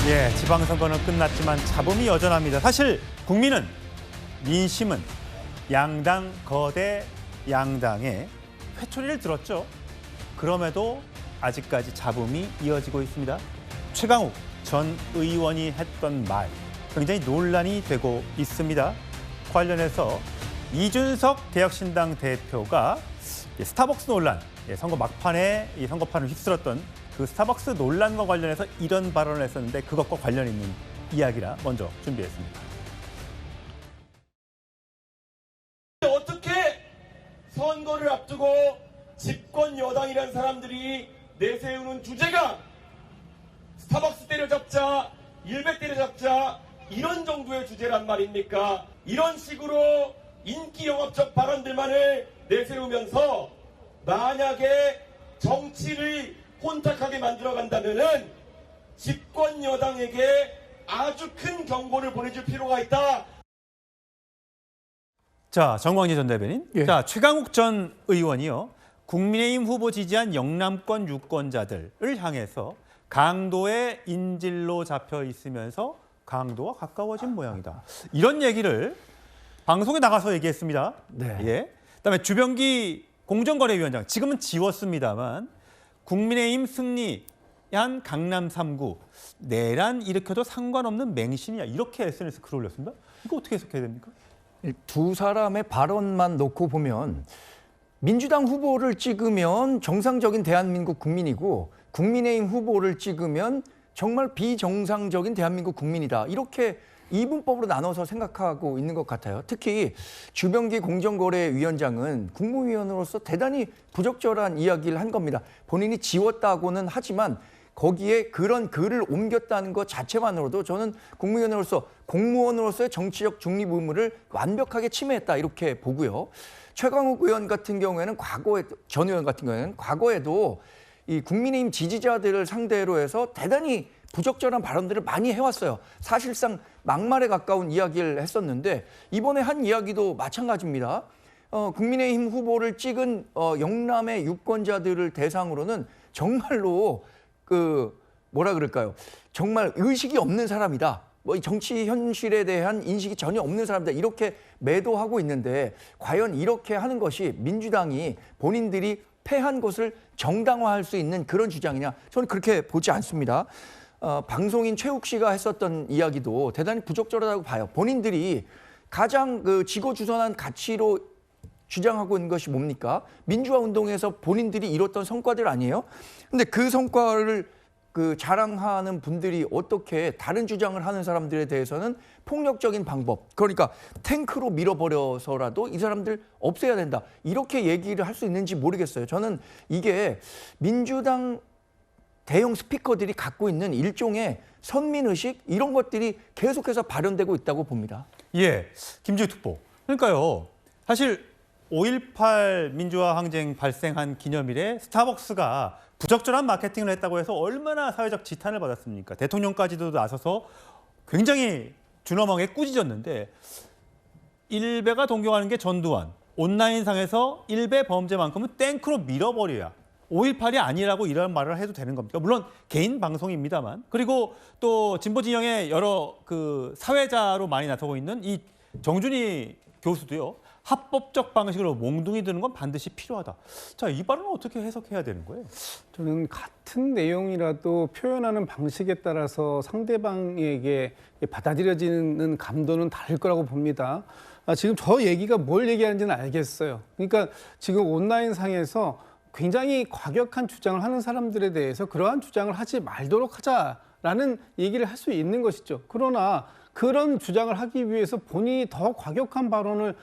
예, 지방선거는 끝났지만 잡음이 여전합니다. 사실 국민은, 민심은 양당 거대 양당의 회초리를 들었죠. 그럼에도 아직까지 잡음이 이어지고 있습니다. 최강욱 전 의원이 했던 말, 굉장히 논란이 되고 있습니다. 관련해서 이준석 개혁신당 대표가 스타벅스 논란, 선거 막판에 이 선거판을 휩쓸었던 그 스타벅스 논란과 관련해서 이런 발언을 했었는데 그것과 관련 있는 이야기라 먼저 준비했습니다. 어떻게 선거를 앞두고 집권 여당이라는 사람들이 내세우는 주제가 스타벅스 때려잡자, 일베 때려잡자 이런 정도의 주제란 말입니까? 이런 식으로 인기 영합적 발언들만을 내세우면서 만약에 정치를 혼탁하게 만들어간다면은 집권 여당에게 아주 큰 경고를 보내줄 필요가 있다. 자, 정광재 전 대변인. 예. 자, 최강욱 전 의원이요. 국민의힘 후보 지지한 영남권 유권자들을 향해서 강도의 인질로 잡혀 있으면서 강도와 가까워진 모양이다. 이런 얘기를 방송에 나가서 얘기했습니다. 네. 예. 그다음에 주병기 공정거래위원장, 지금은 지웠습니다만 국민의힘 승리한 강남 3구 내란 일으켜도 상관없는 맹신이야. 이렇게 SNS 글을 올렸습니다. 이거 어떻게 해석해야 됩니까? 두 사람의 발언만 놓고 보면 민주당 후보를 찍으면 정상적인 대한민국 국민이고 국민의힘 후보를 찍으면 정말 비정상적인 대한민국 국민이다. 이렇게 이분법으로 나눠서 생각하고 있는 것 같아요. 특히 주병기 공정거래위원장은 국무위원으로서 대단히 부적절한 이야기를 한 겁니다. 본인이 지웠다고는 하지만 거기에 그런 글을 옮겼다는 것 자체만으로도 저는 국무위원으로서 공무원으로서의 정치적 중립 의무를 완벽하게 침해했다 이렇게 보고요. 최강욱 의원 같은 경우에는 전 의원 같은 경우에는 과거에도 이 국민의힘 지지자들을 상대로 해서 대단히 부적절한 발언들을 많이 해왔어요. 사실상 막말에 가까운 이야기를 했었는데 이번에 한 이야기도 마찬가지입니다. 국민의힘 후보를 찍은 영남의 유권자들을 대상으로는 정말로 뭐라 그럴까요? 정말 의식이 없는 사람이다. 이 정치 현실에 대한 인식이 전혀 없는 사람이다. 이렇게 매도하고 있는데 과연 이렇게 하는 것이 민주당이 본인들이 패한 것을 정당화할 수 있는 그런 주장이냐? 저는 그렇게 보지 않습니다. 방송인 최욱 씨가 했었던 이야기도 대단히 부적절하다고 봐요. 본인들이 가장 지고주선한 가치로 주장하고 있는 것이 뭡니까? 민주화 운동에서 본인들이 이뤘던 성과들 아니에요? 근데 그 성과를 자랑하는 분들이 어떻게 다른 주장을 하는 사람들에 대해서는 폭력적인 방법, 그러니까 탱크로 밀어버려서라도 이 사람들 없애야 된다. 이렇게 얘기를 할 수 있는지 모르겠어요. 저는 이게 민주당 대형 스피커들이 갖고 있는 일종의 선민의식 이런 것들이 계속해서 발현되고 있다고 봅니다. 예, 김지우 특보. 그러니까요. 사실 5.18 민주화 항쟁 발생한 기념일에 스타벅스가 부적절한 마케팅을 했다고 해서 얼마나 사회적 지탄을 받았습니까? 대통령까지도 나서서 굉장히 준엄하게 꾸짖었는데 일베가 동경하는 게 전두환. 온라인상에서 일베 범죄만큼은 탱크로 밀어버려야 5.18이 아니라고 이런 말을 해도 되는 겁니까? 물론 개인 방송입니다만. 그리고 또 진보 진영의 여러 사회자로 많이 나서고 있는 이 정준희 교수도요. 합법적 방식으로 몽둥이 드는 건 반드시 필요하다. 자, 이 발언은 어떻게 해석해야 되는 거예요? 저는 같은 내용이라도 표현하는 방식에 따라서 상대방에게 받아들여지는 감도는 다를 거라고 봅니다. 지금 저 얘기가 뭘 얘기하는지는 알겠어요. 그러니까 지금 온라인상에서 굉장히 과격한 주장을 하는 사람들에 대해서 그러한 주장을 하지 말도록 하자라는 얘기를 할 수 있는 것이죠. 그러나 그런 주장을 하기 위해서 본인이 더 과격한 발언을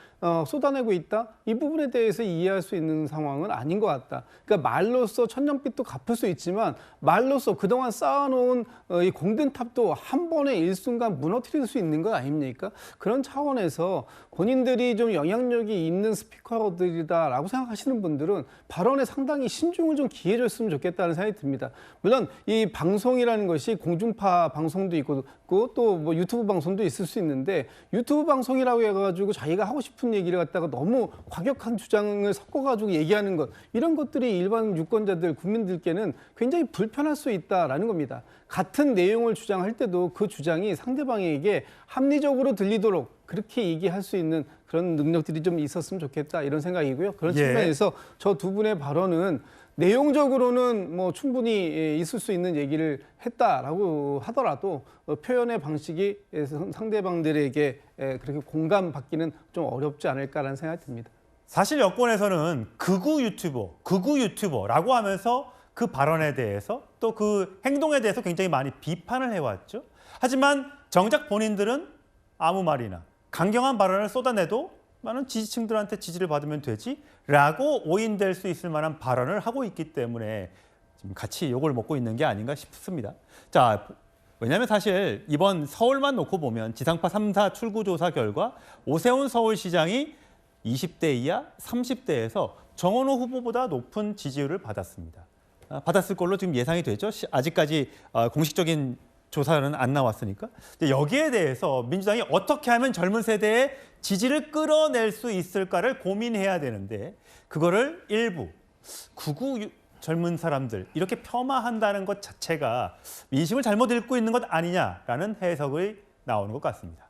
쏟아내고 있다? 이 부분에 대해서 이해할 수 있는 상황은 아닌 것 같다. 그러니까 말로써 천년빚도 갚을 수 있지만 말로써 그동안 쌓아놓은 이 공든탑도 한 번에 일순간 무너뜨릴 수 있는 것 아닙니까? 그런 차원에서 본인들이 좀 영향력이 있는 스피커들이다라고 생각하시는 분들은 발언에 상당히 신중을 좀 기해줬으면 좋겠다는 생각이 듭니다. 물론 이 방송이라는 것이 공중파 방송도 있고 또 뭐 유튜브 방송 방송도 있을 수 있는데 유튜브 방송이라고 해가지고 자기가 하고 싶은 얘기를 갖다가 너무 과격한 주장을 섞어가지고 얘기하는 것 이런 것들이 일반 유권자들 국민들께는 굉장히 불편할 수 있다라는 겁니다. 같은 내용을 주장할 때도 그 주장이 상대방에게 합리적으로 들리도록 그렇게 얘기할 수 있는 그런 능력들이 좀 있었으면 좋겠다 이런 생각이고요. 그런 예. 측면에서 저 두 분의 발언은 내용적으로는 뭐 충분히 있을 수 있는 얘기를 했다라고 하더라도 표현의 방식이 상대방들에게 그렇게 공감받기는 좀 어렵지 않을까라는 생각이 듭니다. 사실 여권에서는 극우 유튜버라고 하면서 그 발언에 대해서 또 그 행동에 대해서 굉장히 많이 비판을 해왔죠. 하지만 정작 본인들은 아무 말이나 강경한 발언을 쏟아내도 많은 지지층들한테 지지를 받으면 되지라고 오인될 수 있을 만한 발언을 하고 있기 때문에 지금 같이 욕을 먹고 있는 게 아닌가 싶습니다. 자, 왜냐하면 사실 이번 서울만 놓고 보면 지상파 3사 출구조사 결과 오세훈 서울시장이 20대 이하 30대에서 정원호 후보보다 높은 지지율을 받았습니다. 받았을 걸로 지금 예상이 되죠. 아직까지 공식적인 조사는 안 나왔으니까. 여기에 대해서 민주당이 어떻게 하면 젊은 세대의 지지를 끌어낼 수 있을까를 고민해야 되는데 그거를 일부 극우 젊은 사람들 이렇게 폄하한다는 것 자체가 민심을 잘못 읽고 있는 것 아니냐라는 해석이 나오는 것 같습니다.